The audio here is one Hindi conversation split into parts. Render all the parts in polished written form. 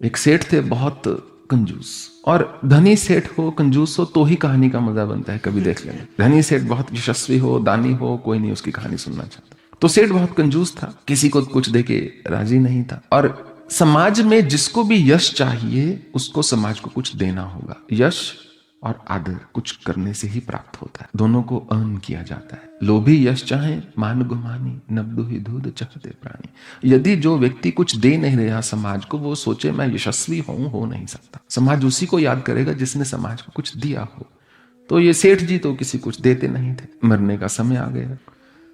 एक सेठ थे बहुत कंजूस, और धनी सेठ हो कंजूस हो तो ही कहानी का मजा बनता है। कभी देख लेना, धनी सेठ बहुत यशस्वी हो दानी हो, कोई नहीं उसकी कहानी सुनना चाहता। तो सेठ बहुत कंजूस था, किसी को कुछ देके राजी नहीं था, और समाज में जिसको भी यश चाहिए उसको समाज को कुछ देना होगा। यश और आदर कुछ करने से ही प्राप्त होता है, दोनों को अर्न किया जाता है। लोभी यश चाहे मान गुमानी, नब्दु ही दूध चाहते प्राणी। यदि जो व्यक्ति कुछ दे नहीं रहा समाज को, वो सोचे मैं यशस्वी हो नहीं सकता। समाज उसी को याद करेगा जिसने समाज को कुछ दिया हो। तो ये सेठ जी तो किसी कुछ देते नहीं थे। मरने का समय आ गया,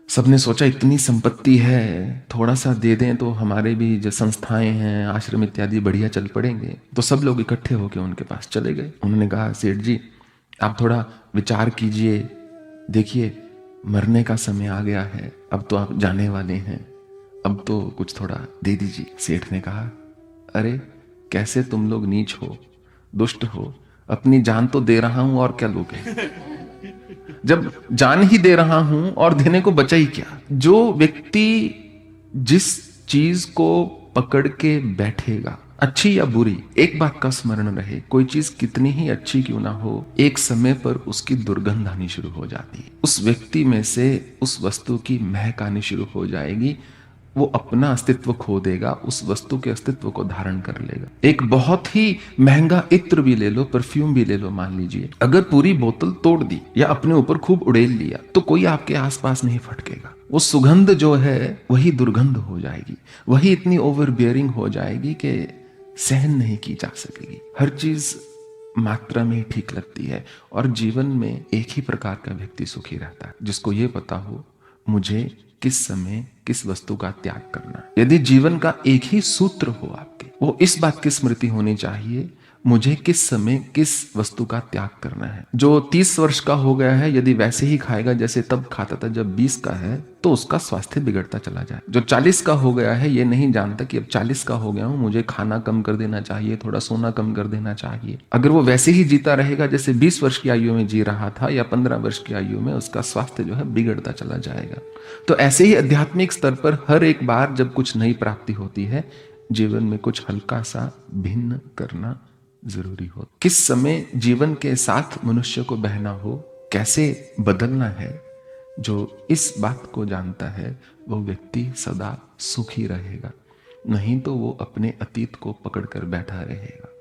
सबने सोचा इतनी संपत्ति है, थोड़ा सा दे दें तो हमारे भी जो संस्थाएं हैं, आश्रम इत्यादि बढ़िया चल पड़ेंगे। तो सब लोग इकट्ठे होकर उनके पास चले गए। उन्होंने कहा सेठ जी आप थोड़ा विचार कीजिए, देखिए मरने का समय आ गया है, अब तो आप जाने वाले हैं, अब तो कुछ थोड़ा दे दीजिए। सेठ ने कहा अरे कैसे तुम लोग नीच हो, दुष्ट हो, अपनी जान तो दे रहा हूं और क्या लोगे। जब जान ही दे रहा हूं और देने को बचा ही क्या। जो व्यक्ति जिस चीज को पकड़ के बैठेगा, अच्छी या बुरी, एक बात का स्मरण रहे, कोई चीज कितनी ही अच्छी क्यों ना हो, एक समय पर उसकी दुर्गंध आनी शुरू हो जाती है। उस व्यक्ति में से उस वस्तु की महक आनी शुरू हो जाएगी, वो अपना अस्तित्व खो देगा, उस वस्तु के अस्तित्व को धारण कर लेगा। एक बहुत ही महंगा इत्र भी ले लो, परफ्यूम भी ले लो, मान लीजिए अगर पूरी बोतल तोड़ दी या अपने ऊपर खूब उड़ेल लिया तो कोई आपके आसपास नहीं फटकेगा। वो सुगंध जो है वही दुर्गंध हो जाएगी, वही इतनी ओवर बियरिंग हो जाएगी कि सहन नहीं की जा सकेगी। हर चीज मात्रा में ठीक लगती है, और जीवन में एक ही प्रकार का व्यक्ति सुखी रहता है, जिसको ये पता हो मुझे किस समय किस वस्तु का त्याग करना है। यदि जीवन का एक ही सूत्र हो आपके, वो इस बात की स्मृति होनी चाहिए मुझे किस समय किस वस्तु का त्याग करना है। जो 30 वर्ष का हो गया है यदि वैसे ही खाएगा जैसे तब खाता था जब 20 का है, तो उसका स्वास्थ्य बिगड़ता चला जाए। जो 40 का हो गया है ये नहीं जानता कि अब 40 का हो गया हूं, मुझे खाना कम कर देना चाहिए, थोड़ा सोना कम कर देना चाहिए, अगर वो वैसे ही जीता रहेगा जैसे 20 वर्ष की आयु में जी रहा था या 15 वर्ष की आयु में, उसका स्वास्थ्य जो है बिगड़ता चला जाएगा। तो ऐसे ही आध्यात्मिक स्तर पर हर एक बार जब कुछ नई प्राप्ति होती है, जीवन में कुछ हल्का सा भिन्न करना जरूरी हो। किस समय जीवन के साथ मनुष्य को बहना हो, कैसे बदलना है, जो इस बात को जानता है वो व्यक्ति सदा सुखी रहेगा, नहीं तो वो अपने अतीत को पकड़कर बैठा रहेगा।